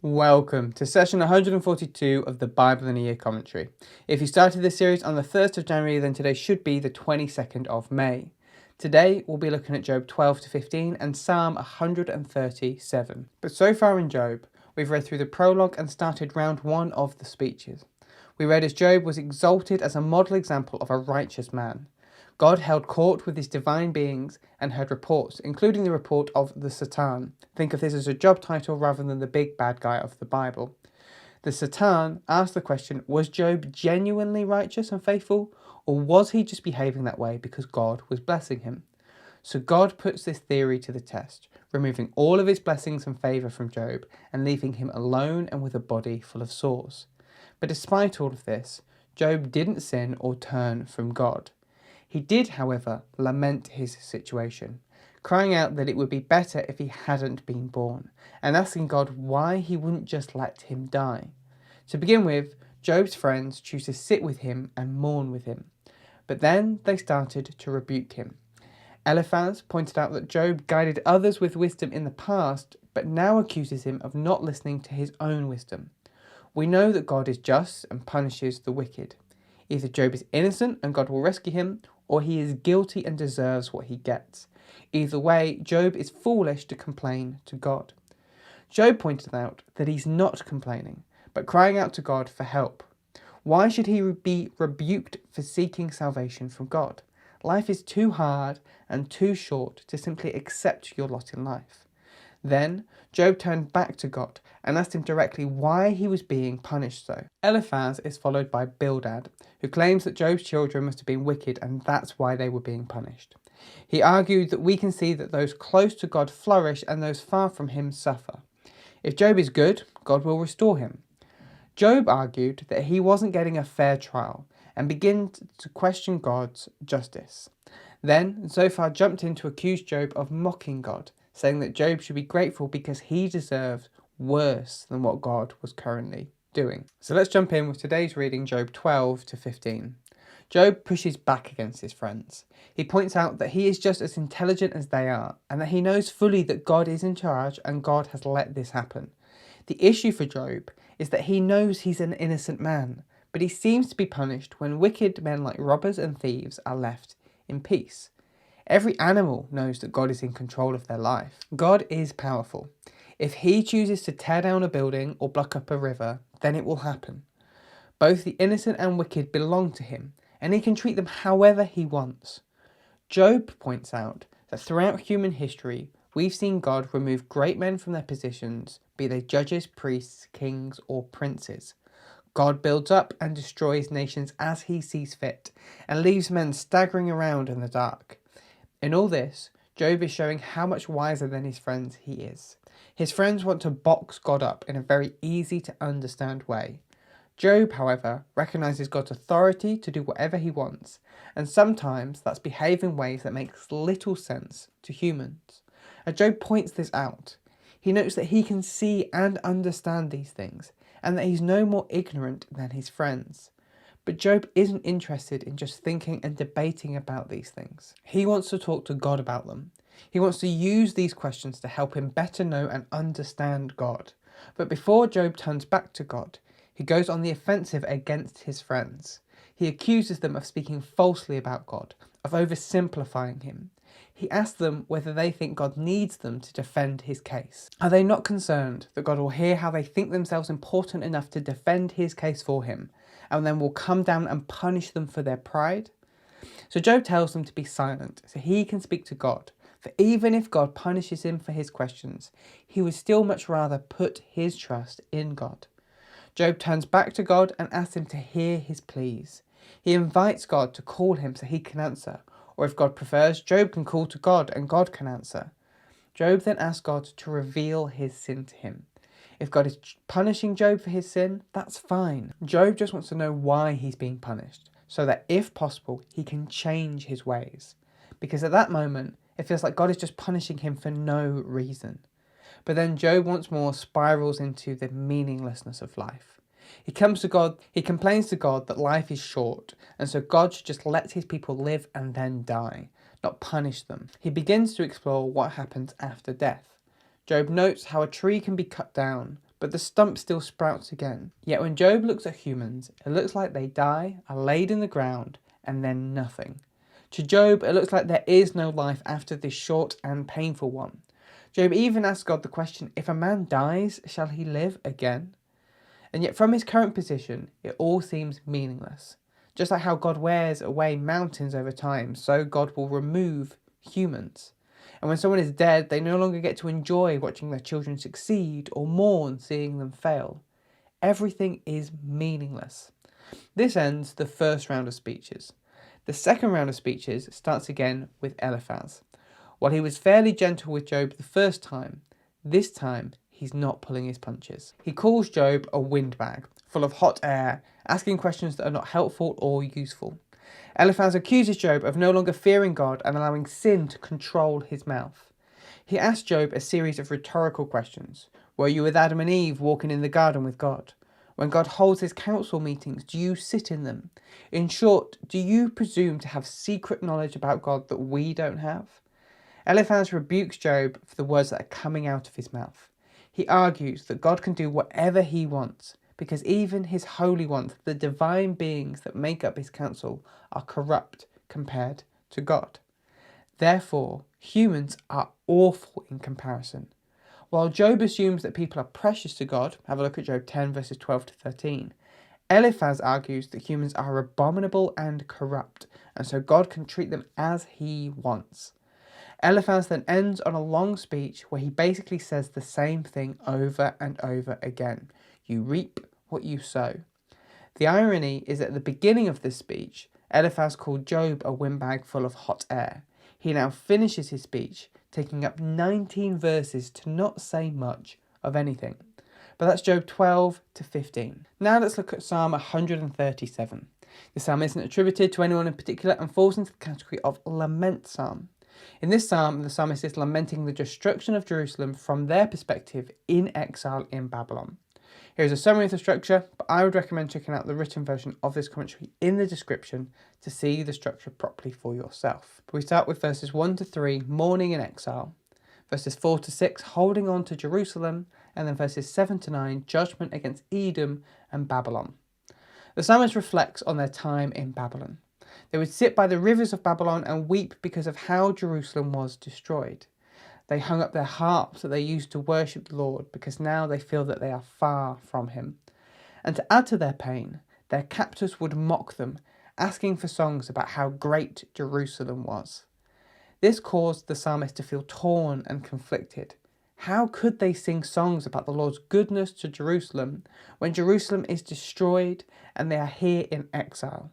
Welcome to session 142 of the Bible in a Year commentary. If you started this series on the 1st of January, then today should be the 22nd of May. Today we'll be looking at Job 12 to 15 and Psalm 137. But so far in Job, we've read through the prologue and started round one of the speeches. We read as Job was exalted as a model example of a righteous man. God held court with his divine beings and heard reports, including the report of the Satan. Think of this as a job title rather than the big bad guy of the Bible. The Satan asked the question, was Job genuinely righteous and faithful, or was he just behaving that way because God was blessing him? So God puts this theory to the test, removing all of his blessings and favour from Job and leaving him alone and with a body full of sores. But despite all of this, Job didn't sin or turn from God. He did, however, lament his situation, crying out that it would be better if he hadn't been born, and asking God why he wouldn't just let him die. To begin with, Job's friends choose to sit with him and mourn with him, but then they started to rebuke him. Eliphaz pointed out that Job guided others with wisdom in the past, but now accuses him of not listening to his own wisdom. We know that God is just and punishes the wicked. Either Job is innocent and God will rescue him, or he is guilty and deserves what he gets. Either way, Job is foolish to complain to God. Job pointed out that he's not complaining, but crying out to God for help. Why should he be rebuked for seeking salvation from God? Life is too hard and too short to simply accept your lot in life. Then Job turned back to God and asked him directly why he was being punished so. Eliphaz is followed by Bildad, who claims that Job's children must have been wicked and that's why they were being punished. He argued that we can see that those close to God flourish and those far from him suffer. If Job is good, God will restore him. Job argued that he wasn't getting a fair trial and began to question God's justice. Then Zophar jumped in to accuse Job of mocking God, saying that Job should be grateful because he deserved worse than what God was currently doing. So let's jump in with today's reading, Job 12 to 15. Job pushes back against his friends. He points out that he is just as intelligent as they are, and that he knows fully that God is in charge and God has let this happen. The issue for Job is that he knows he's an innocent man, but he seems to be punished when wicked men like robbers and thieves are left in peace. Every animal knows that God is in control of their life. God is powerful. If he chooses to tear down a building or block up a river, then it will happen. Both the innocent and wicked belong to him, and he can treat them however he wants. Job points out that throughout human history, we've seen God remove great men from their positions, be they judges, priests, kings, or princes. God builds up and destroys nations as he sees fit, and leaves men staggering around in the dark. In all this, Job is showing how much wiser than his friends he is. His friends want to box God up in a very easy to understand way. Job, however, recognises God's authority to do whatever he wants, and sometimes that's behave in ways that makes little sense to humans. And Job points this out. He notes that he can see and understand these things, and that he's no more ignorant than his friends. But Job isn't interested in just thinking and debating about these things. He wants to talk to God about them. He wants to use these questions to help him better know and understand God. But before Job turns back to God, he goes on the offensive against his friends. He accuses them of speaking falsely about God, of oversimplifying him. He asks them whether they think God needs them to defend his case. Are they not concerned that God will hear how they think themselves important enough to defend his case for him, and then will come down and punish them for their pride? So Job tells them to be silent so he can speak to God, for even if God punishes him for his questions, he would still much rather put his trust in God. Job turns back to God and asks him to hear his pleas. He invites God to call him so he can answer, or if God prefers, Job can call to God and God can answer. Job then asks God to reveal his sin to him. If God is punishing Job for his sin, that's fine. Job just wants to know why he's being punished, so that if possible, he can change his ways. Because at that moment, it feels like God is just punishing him for no reason. But then Job once more spirals into the meaninglessness of life. He comes to God, he complains to God that life is short, and so God should just let his people live and then die, not punish them. He begins to explore what happens after death. Job notes how a tree can be cut down, but the stump still sprouts again. Yet when Job looks at humans, it looks like they die, are laid in the ground, and then nothing. To Job, it looks like there is no life after this short and painful one. Job even asks God the question, if a man dies, shall he live again? And yet from his current position, it all seems meaningless. Just like how God wears away mountains over time, so God will remove humans. And when someone is dead, they no longer get to enjoy watching their children succeed or mourn seeing them fail. Everything is meaningless. This ends the first round of speeches. The second round of speeches starts again with Eliphaz. While he was fairly gentle with Job the first time, this time he's not pulling his punches. He calls Job a windbag, full of hot air, asking questions that are not helpful or useful. Eliphaz accuses Job of no longer fearing God and allowing sin to control his mouth. He asks Job a series of rhetorical questions. Were you with Adam and Eve walking in the garden with God? When God holds his council meetings, do you sit in them? In short, do you presume to have secret knowledge about God that we don't have? Eliphaz rebukes Job for the words that are coming out of his mouth. He argues that God can do whatever he wants, because even his holy ones, the divine beings that make up his council, are corrupt compared to God. Therefore, humans are awful in comparison. While Job assumes that people are precious to God, have a look at Job 10 verses 12 to 13, Eliphaz argues that humans are abominable and corrupt, and so God can treat them as he wants. Eliphaz then ends on a long speech where he basically says the same thing over and over again. You reap what you sow. The irony is that at the beginning of this speech, Eliphaz called Job a windbag full of hot air. He now finishes his speech, taking up 19 verses to not say much of anything. But that's Job 12 to 15. Now let's look at Psalm 137. The psalm isn't attributed to anyone in particular and falls into the category of lament psalm. In this psalm, the psalmist is lamenting the destruction of Jerusalem from their perspective in exile in Babylon. Here's a summary of the structure, but I would recommend checking out the written version of this commentary in the description to see the structure properly for yourself. But we start with verses 1 to 3, mourning in exile, verses 4 to 6, holding on to Jerusalem, and then verses 7 to 9, judgment against Edom and Babylon. The psalmist reflects on their time in Babylon. They would sit by the rivers of Babylon and weep because of how Jerusalem was destroyed. They hung up their harps that they used to worship the Lord because now they feel that they are far from him. And to add to their pain, their captors would mock them, asking for songs about how great Jerusalem was. This caused the psalmist to feel torn and conflicted. How could they sing songs about the Lord's goodness to Jerusalem when Jerusalem is destroyed and they are here in exile?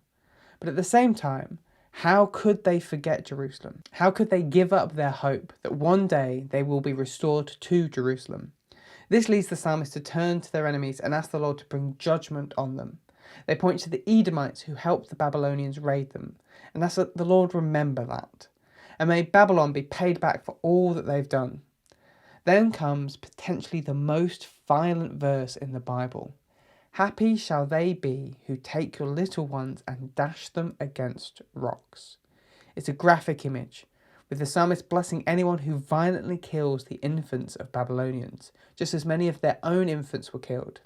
But at the same time, how could they forget Jerusalem? How could they give up their hope that one day they will be restored to Jerusalem? This leads the psalmist to turn to their enemies and ask the Lord to bring judgment on them. They point to the Edomites who helped the Babylonians raid them, and ask that the Lord remember that. And may Babylon be paid back for all that they've done. Then comes potentially the most violent verse in the Bible. Happy shall they be who take your little ones and dash them against rocks. It's a graphic image, with the psalmist blessing anyone who violently kills the infants of Babylonians, just as many of their own infants were killed.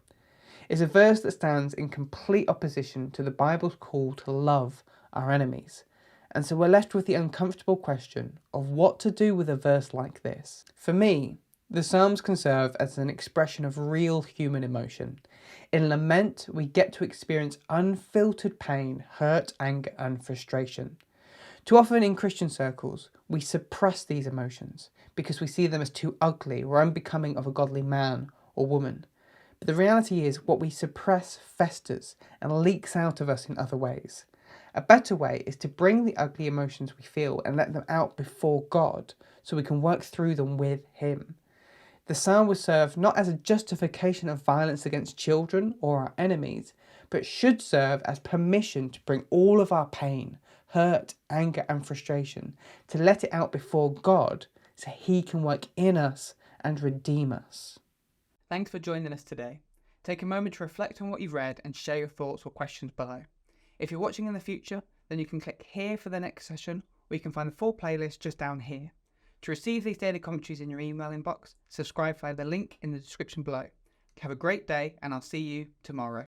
It's a verse that stands in complete opposition to the Bible's call to love our enemies. And so we're left with the uncomfortable question of what to do with a verse like this. For me, the Psalms can serve as an expression of real human emotion. In lament, we get to experience unfiltered pain, hurt, anger, and frustration. Too often in Christian circles, we suppress these emotions because we see them as too ugly or unbecoming of a godly man or woman. But the reality is, what we suppress festers and leaks out of us in other ways. A better way is to bring the ugly emotions we feel and let them out before God so we can work through them with Him. The psalm would serve not as a justification of violence against children or our enemies, but should serve as permission to bring all of our pain, hurt, anger and frustration, to let it out before God so He can work in us and redeem us. Thanks for joining us today. Take a moment to reflect on what you've read and share your thoughts or questions below. If you're watching in the future, then you can click here for the next session, or you can find the full playlist just down here. To receive these daily commentaries in your email inbox, subscribe via the link in the description below. Have a great day, and I'll see you tomorrow.